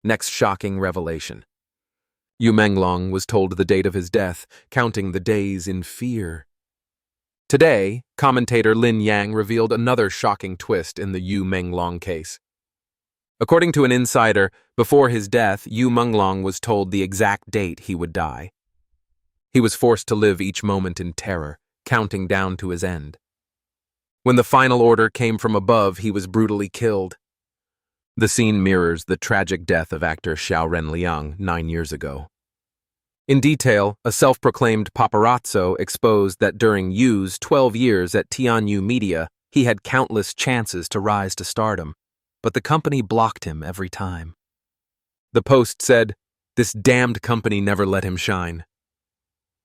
Next shocking revelation. Yu Menglong was told the date of his death, counting the days in fear. Today, commentator Lin Yang revealed another shocking twist in the Yu Menglong case. According to an insider, before his death, Yu Menglong was told the exact date he would die. He was forced to live each moment in terror, counting down to his end. When the final order came from above, he was brutally killed. The scene mirrors the tragic death of actor Xiao Renliang 9 years ago. In detail, a self-proclaimed paparazzo exposed that during Yu's 12 years at Tianyu Media, he had countless chances to rise to stardom, but the company blocked him every time. The post said, "This damned company never let him shine."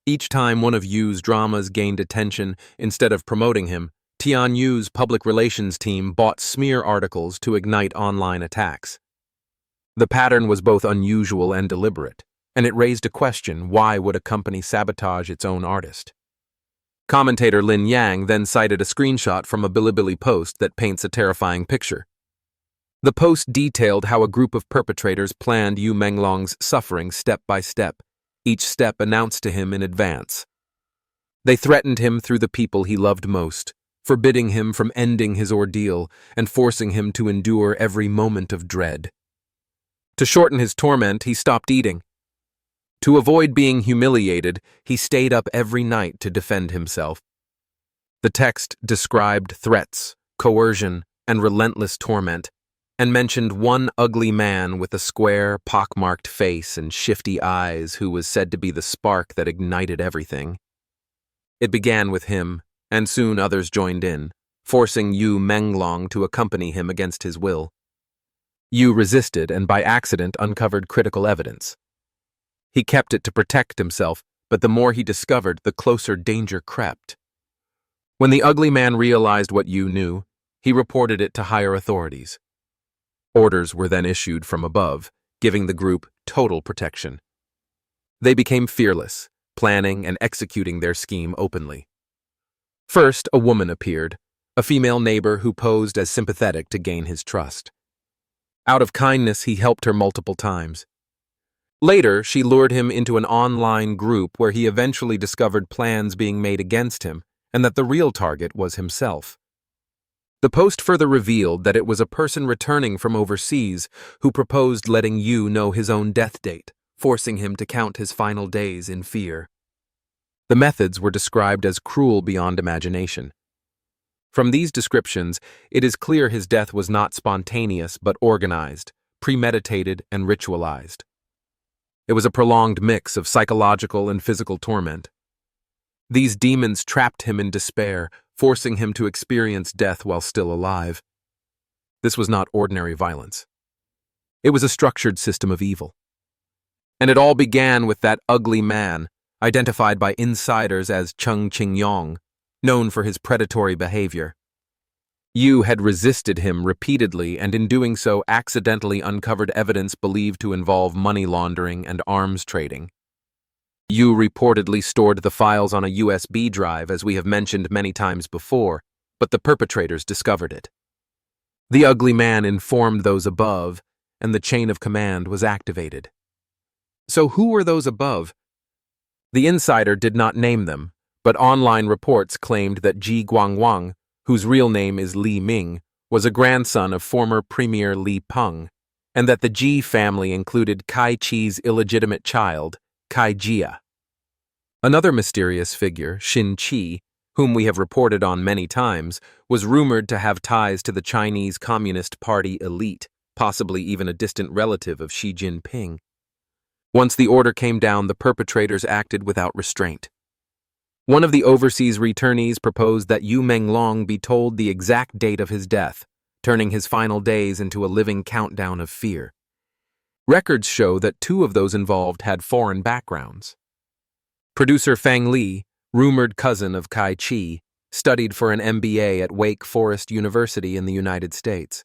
Each time one of Yu's dramas gained attention, instead of promoting him, Tianyu's public relations team bought smear articles to ignite online attacks. The pattern was both unusual and deliberate, and it raised a question: why would a company sabotage its own artist? Commentator Lin Yang then cited a screenshot from a Bilibili post that paints a terrifying picture. The post detailed how a group of perpetrators planned Yu Menglong's suffering step by step, each step announced to him in advance. They threatened him through the people he loved most, forbidding him from ending his ordeal and forcing him to endure every moment of dread. To shorten his torment, he stopped eating. To avoid being humiliated, he stayed up every night to defend himself. The text described threats, coercion, and relentless torment, and mentioned one ugly man with a square, pockmarked face and shifty eyes who was said to be the spark that ignited everything. It began with him, and soon others joined in, forcing Yu Menglong to accompany him against his will. Yu resisted and by accident uncovered critical evidence. He kept it to protect himself, but the more he discovered, the closer danger crept. When the ugly man realized what Yu knew, he reported it to higher authorities. Orders were then issued from above, giving the group total protection. They became fearless, planning and executing their scheme openly. First, a woman appeared, a female neighbor who posed as sympathetic to gain his trust. Out of kindness, he helped her multiple times. Later, she lured him into an online group where he eventually discovered plans being made against him and that the real target was himself. The post further revealed that it was a person returning from overseas who proposed letting Yu know his own death date, forcing him to count his final days in fear. The methods were described as cruel beyond imagination. From these descriptions, it is clear his death was not spontaneous but organized, premeditated, and ritualized. It was a prolonged mix of psychological and physical torment. These demons trapped him in despair, forcing him to experience death while still alive. This was not ordinary violence. It was a structured system of evil. And it all began with that ugly man, identified by insiders as Cheng Qingyong, known for his predatory behavior. Yu had resisted him repeatedly and in doing so accidentally uncovered evidence believed to involve money laundering and arms trading. Yu reportedly stored the files on a USB drive, as we have mentioned many times before, but the perpetrators discovered it. The ugly man informed those above, and the chain of command was activated. So who were those above? The insider did not name them, but online reports claimed that Ji Guangwang, whose real name is Li Ming, was a grandson of former Premier Li Peng, and that the Ji family included Kai Chi's illegitimate child, Kai Jia. Another mysterious figure, Xin Qi, whom we have reported on many times, was rumored to have ties to the Chinese Communist Party elite, possibly even a distant relative of Xi Jinping. Once the order came down, the perpetrators acted without restraint. One of the overseas returnees proposed that Yu Menglong be told the exact date of his death, turning his final days into a living countdown of fear. Records show that 2 of those involved had foreign backgrounds. Producer Fang Li, rumored cousin of Kai Chi, studied for an MBA at Wake Forest University in the United States.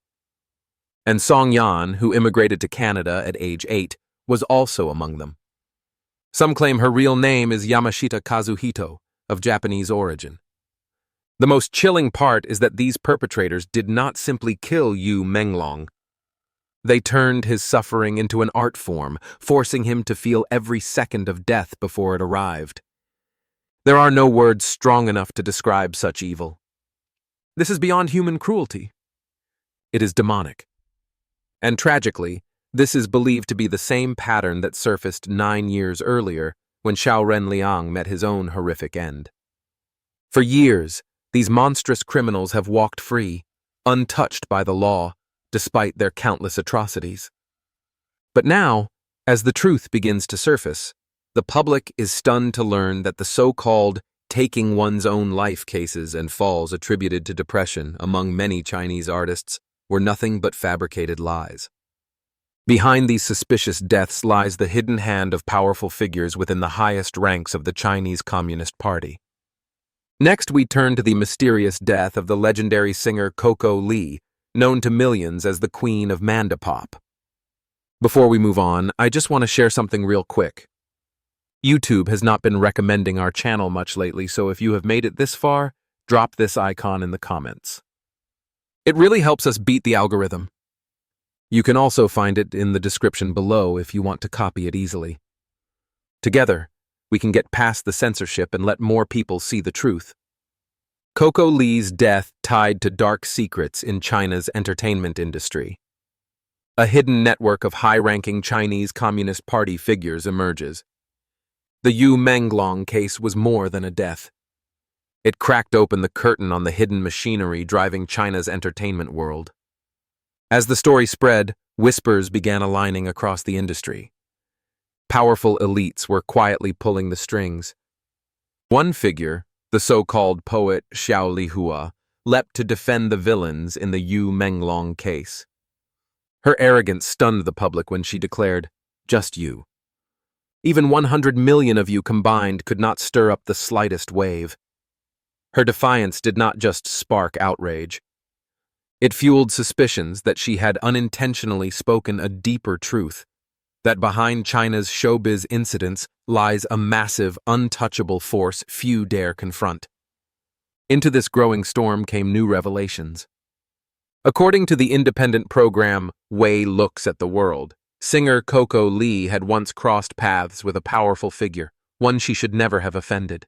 And Song Yan, who immigrated to Canada at age 8, was also among them. Some claim her real name is Yamashita Kazuhito, of Japanese origin. The most chilling part is that these perpetrators did not simply kill Yu Menglong. They turned his suffering into an art form, forcing him to feel every second of death before it arrived. There are no words strong enough to describe such evil. This is beyond human cruelty. It is demonic. And tragically, this is believed to be the same pattern that surfaced 9 years earlier when Xiao Renliang met his own horrific end. For years, these monstrous criminals have walked free, untouched by the law, despite their countless atrocities. But now, as the truth begins to surface, the public is stunned to learn that the so-called taking one's own life cases and falls attributed to depression among many Chinese artists were nothing but fabricated lies. Behind these suspicious deaths lies the hidden hand of powerful figures within the highest ranks of the Chinese Communist Party. Next, we turn to the mysterious death of the legendary singer Coco Lee, known to millions as the Queen of Mandapop. Before we move on, I just want to share something real quick. YouTube has not been recommending our channel much lately, so if you have made it this far, drop this icon in the comments. It really helps us beat the algorithm. You can also find it in the description below if you want to copy it easily. Together, we can get past the censorship and let more people see the truth. Coco Lee's death tied to dark secrets in China's entertainment industry. A hidden network of high-ranking Chinese Communist Party figures emerges. The Yu Menglong case was more than a death. It cracked open the curtain on the hidden machinery driving China's entertainment world. As the story spread, whispers began aligning across the industry. Powerful elites were quietly pulling the strings. One figure, the so-called poet Xiao Lihua, leapt to defend the villains in the Yu Menglong case. Her arrogance stunned the public when she declared, "Just you. Even 100 million of you combined could not stir up the slightest wave." Her defiance did not just spark outrage. It fueled suspicions that she had unintentionally spoken a deeper truth, that behind China's showbiz incidents lies a massive, untouchable force few dare confront. Into this growing storm came new revelations. According to the independent program Wei Looks at the World, singer Coco Lee had once crossed paths with a powerful figure, one she should never have offended.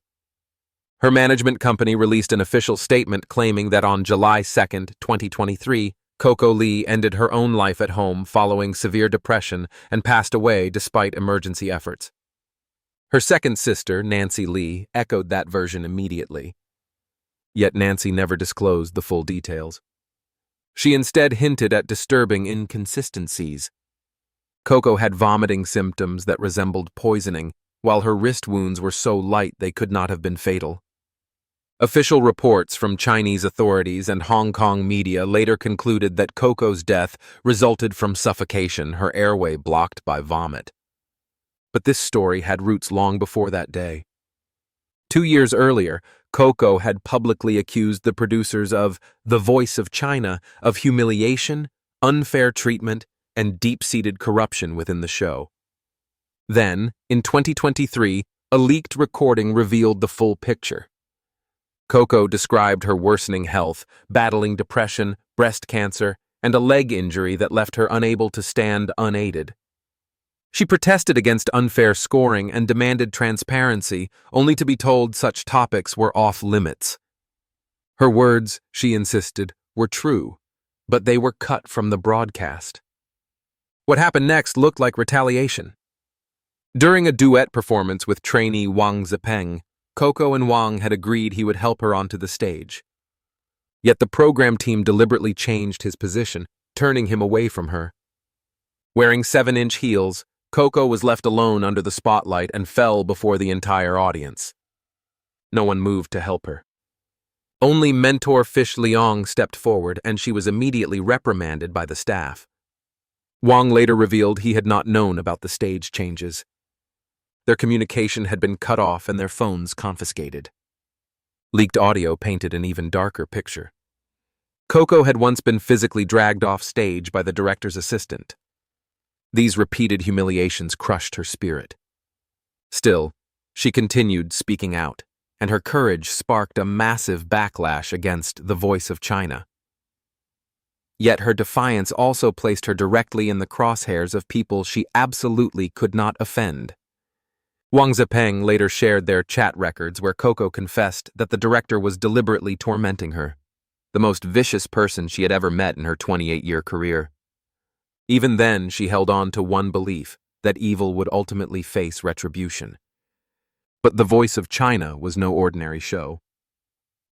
Her management company released an official statement claiming that on July 2, 2023, Coco Lee ended her own life at home following severe depression and passed away despite emergency efforts. Her second sister, Nancy Lee, echoed that version immediately. Yet Nancy never disclosed the full details. She instead hinted at disturbing inconsistencies. Coco had vomiting symptoms that resembled poisoning, while her wrist wounds were so light they could not have been fatal. Official reports from Chinese authorities and Hong Kong media later concluded that Coco's death resulted from suffocation, her airway blocked by vomit. But this story had roots long before that day. 2 years earlier, Coco had publicly accused the producers of The Voice of China of humiliation, unfair treatment, and deep-seated corruption within the show. Then, in 2023, a leaked recording revealed the full picture. Coco described her worsening health, battling depression, breast cancer, and a leg injury that left her unable to stand unaided. She protested against unfair scoring and demanded transparency, only to be told such topics were off-limits. Her words, she insisted, were true, but they were cut from the broadcast. What happened next looked like retaliation. During a duet performance with trainee Wang Zipeng, Coco and Wang had agreed he would help her onto the stage. Yet the program team deliberately changed his position, turning him away from her. Wearing 7-inch heels, Coco was left alone under the spotlight and fell before the entire audience. No one moved to help her. Only mentor Fish Liang stepped forward, and she was immediately reprimanded by the staff. Wang later revealed he had not known about the stage changes. Their communication had been cut off and their phones confiscated. Leaked audio painted an even darker picture. Coco had once been physically dragged off stage by the director's assistant. These repeated humiliations crushed her spirit. Still, she continued speaking out, and her courage sparked a massive backlash against the Voice of China. Yet her defiance also placed her directly in the crosshairs of people she absolutely could not offend. Wang Zepeng later shared their chat records where Coco confessed that the director was deliberately tormenting her, the most vicious person she had ever met in her 28-year career. Even then, she held on to one belief, that evil would ultimately face retribution. But The Voice of China was no ordinary show.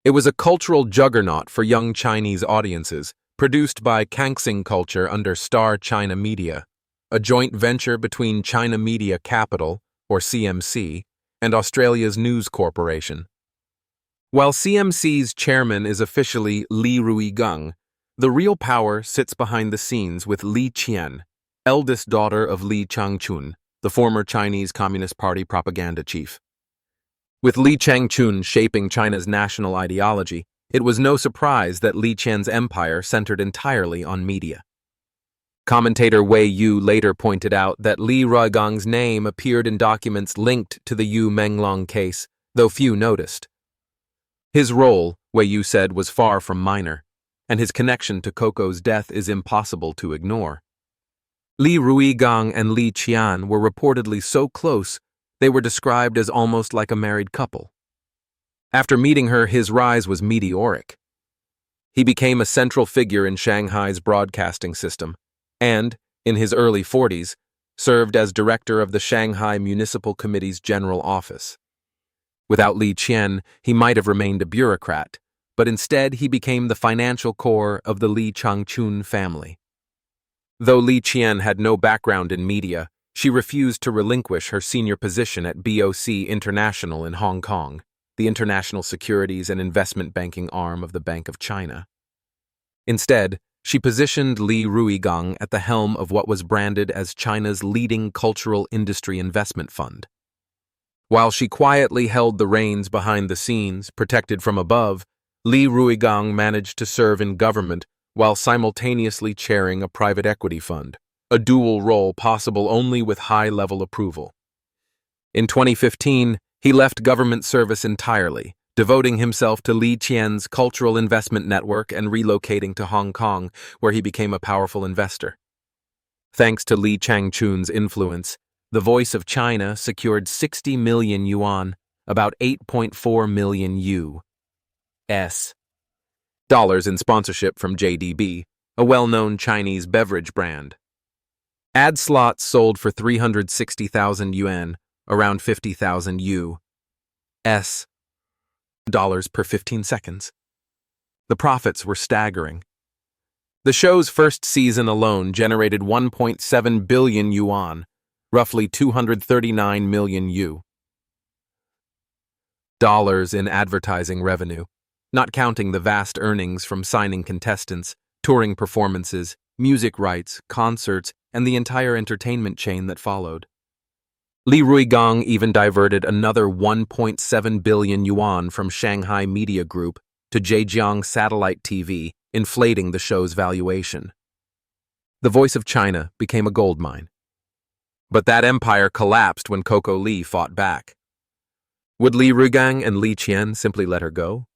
It was a cultural juggernaut for young Chinese audiences, produced by Kangsing Culture under Star China Media, a joint venture between China Media Capital, or CMC, and Australia's News Corporation. While CMC's chairman is officially Li Ruigang, the real power sits behind the scenes with Li Qian, eldest daughter of Li Changchun, the former Chinese Communist Party propaganda chief. With Li Changchun shaping China's national ideology, it was no surprise that Li Qian's empire centered entirely on media. Commentator Wei Yu later pointed out that Li Ruigang's name appeared in documents linked to the Yu Menglong case, though few noticed. His role, Wei Yu said, was far from minor, and his connection to Coco's death is impossible to ignore. Li Ruigang and Li Qian were reportedly so close they were described as almost like a married couple. After meeting her, his rise was meteoric. He became a central figure in Shanghai's broadcasting system, and, in his early 40s, served as director of the Shanghai Municipal Committee's general office. Without Li Qian, he might have remained a bureaucrat, but instead he became the financial core of the Li Changchun family. Though Li Qian had no background in media, she refused to relinquish her senior position at BOC International in Hong Kong, the international securities and investment banking arm of the Bank of China. Instead, she positioned Li Ruigang at the helm of what was branded as China's leading cultural industry investment fund. While she quietly held the reins behind the scenes, protected from above, Li Ruigang managed to serve in government while simultaneously chairing a private equity fund, a dual role possible only with high-level approval. In 2015, he left government service entirely, devoting himself to Li Qian's cultural investment network and relocating to Hong Kong, where he became a powerful investor. Thanks to Li Changchun's influence, The Voice of China secured 60 million yuan, about 8.4 million US dollars in sponsorship from JDB, a well-known Chinese beverage brand. Ad slots sold for 360,000 yuan, around 50,000 US dollars per 15 seconds. The profits were staggering. The show's first season alone generated 1.7 billion yuan, roughly 239 million dollars in advertising revenue, not counting the vast earnings from signing contestants, touring performances, music rights, concerts, and the entire entertainment chain that followed. Li Ruigang even diverted another 1.7 billion yuan from Shanghai Media Group to Zhejiang Satellite TV, inflating the show's valuation. The Voice of China became a goldmine. But that empire collapsed when Coco Li fought back. Would Li Ruigang and Li Qian simply let her go?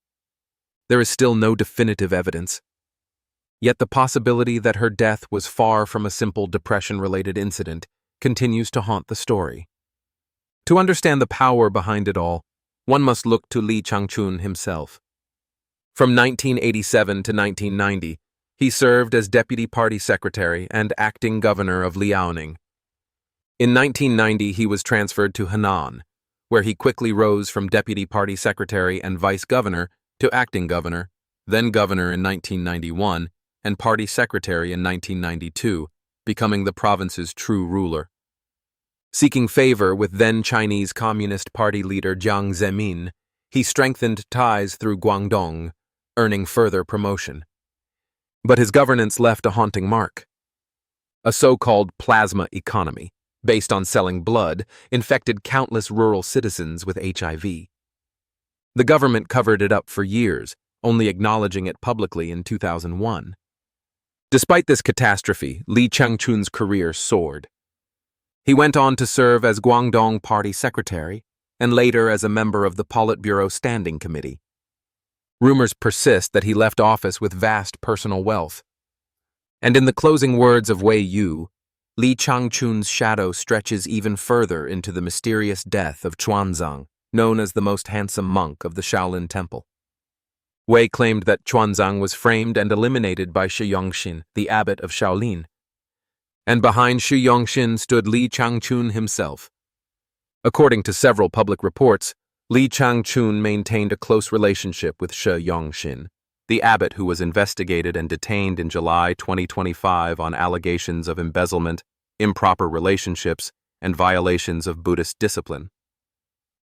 There is still no definitive evidence. Yet the possibility that her death was far from a simple depression-related incident continues to haunt the story. To understand the power behind it all, one must look to Li Changchun himself. From 1987 to 1990, he served as deputy party secretary and acting governor of Liaoning. In 1990, he was transferred to Henan, where he quickly rose from deputy party secretary and vice governor to acting governor, then governor in 1991, and party secretary in 1992, becoming the province's true ruler. Seeking favor with then Chinese Communist Party leader Jiang Zemin, he strengthened ties through Guangdong, earning further promotion. But his governance left a haunting mark. A so-called plasma economy, based on selling blood, infected countless rural citizens with HIV. The government covered it up for years, only acknowledging it publicly in 2001. Despite this catastrophe, Li Changchun's career soared. He went on to serve as Guangdong Party Secretary, and later as a member of the Politburo Standing Committee. Rumors persist that he left office with vast personal wealth. And in the closing words of Wei Yu, Li Changchun's shadow stretches even further into the mysterious death of Chuanzang, known as the most handsome monk of the Shaolin Temple. Wei claimed that Chuanzang was framed and eliminated by Shi Yongxin, the abbot of Shaolin. And behind Shi Yongxin stood Li Changchun himself. According to several public reports, Li Changchun maintained a close relationship with Shi Yongxin, the abbot who was investigated and detained in July 2025 on allegations of embezzlement, improper relationships, and violations of Buddhist discipline.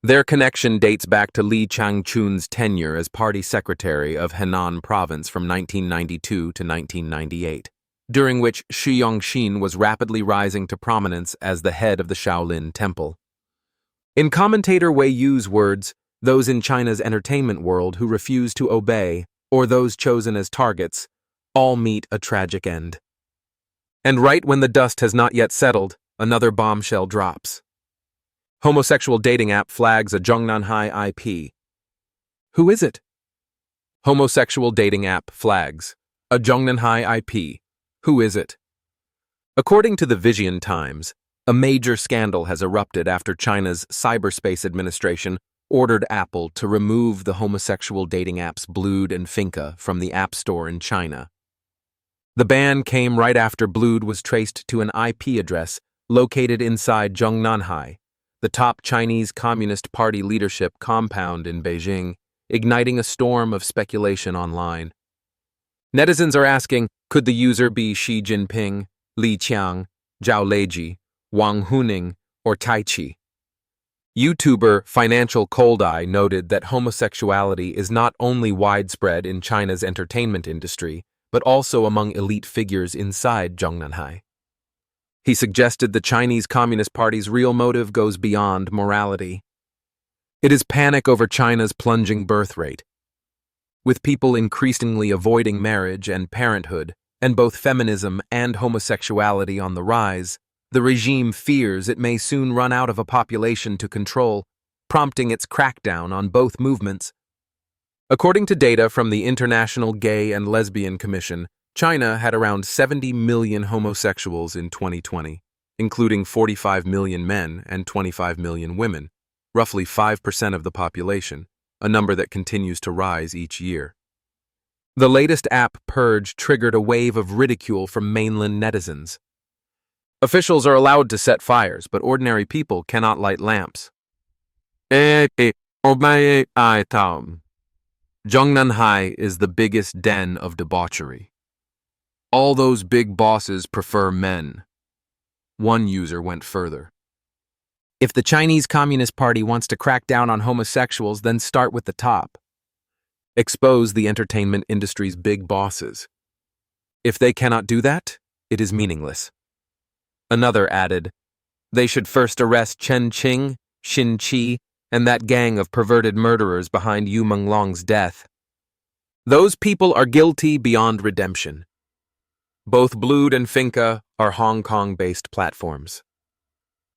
Their connection dates back to Li Changchun's tenure as party secretary of Henan province from 1992 to 1998, during which Shi Yongxin was rapidly rising to prominence as the head of the Shaolin Temple. In commentator Wei Yu's words, those in China's entertainment world who refuse to obey, or those chosen as targets, all meet a tragic end. And right when the dust has not yet settled, another bombshell drops. Homosexual dating app flags a Zhongnanhai IP. Who is it? Homosexual dating app flags a Zhongnanhai IP. Who is it? According to the Vision Times, a major scandal has erupted after China's Cyberspace Administration ordered Apple to remove the homosexual dating apps Blued and Finka from the App Store in China. The ban came right after Blued was traced to an IP address located inside Zhongnanhai, the top Chinese Communist Party leadership compound in Beijing, igniting a storm of speculation online. Netizens are asking, could the user be Xi Jinping, Li Qiang, Zhao Leiji, Wang Huning, or Tai Chi? YouTuber Financial Cold Eye noted that homosexuality is not only widespread in China's entertainment industry, but also among elite figures inside Zhongnanhai. He suggested the Chinese Communist Party's real motive goes beyond morality. It is panic over China's plunging birth rate. With people increasingly avoiding marriage and parenthood, and both feminism and homosexuality on the rise, the regime fears it may soon run out of a population to control, prompting its crackdown on both movements. According to data from the International Gay and Lesbian Commission, China had around 70 million homosexuals in 2020, including 45 million men and 25 million women, roughly 5% of the population, a number that continues to rise each year. The latest app purge triggered a wave of ridicule from mainland netizens. Officials are allowed to set fires, but ordinary people cannot light lamps. Zhongnanhai is the biggest den of debauchery. All those big bosses prefer men. One user went further. If the Chinese Communist Party wants to crack down on homosexuals, then start with the top. Expose the entertainment industry's big bosses. If they cannot do that, it is meaningless. Another added, they should first arrest Chen Qing, Xin Qi, and that gang of perverted murderers behind Yu Menglong's death. Those people are guilty beyond redemption. Both Blued and Finka are Hong Kong-based platforms.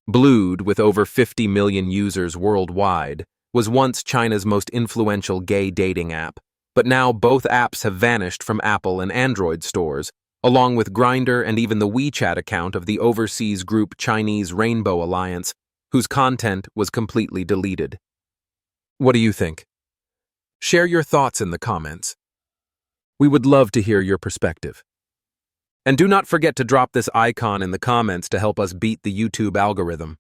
Blued, with over 50 million users worldwide, was once China's most influential gay dating app, but now both apps have vanished from Apple and Android stores, along with Grindr and even the WeChat account of the overseas group Chinese Rainbow Alliance, whose content was completely deleted. What do you think? Share your thoughts in the comments. We would love to hear your perspective. And do not forget to drop this icon in the comments to help us beat the YouTube algorithm.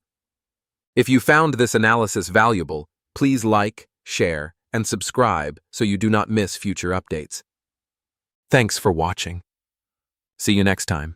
If you found this analysis valuable, please like, share, and subscribe so you do not miss future updates. Thanks for watching. See you next time.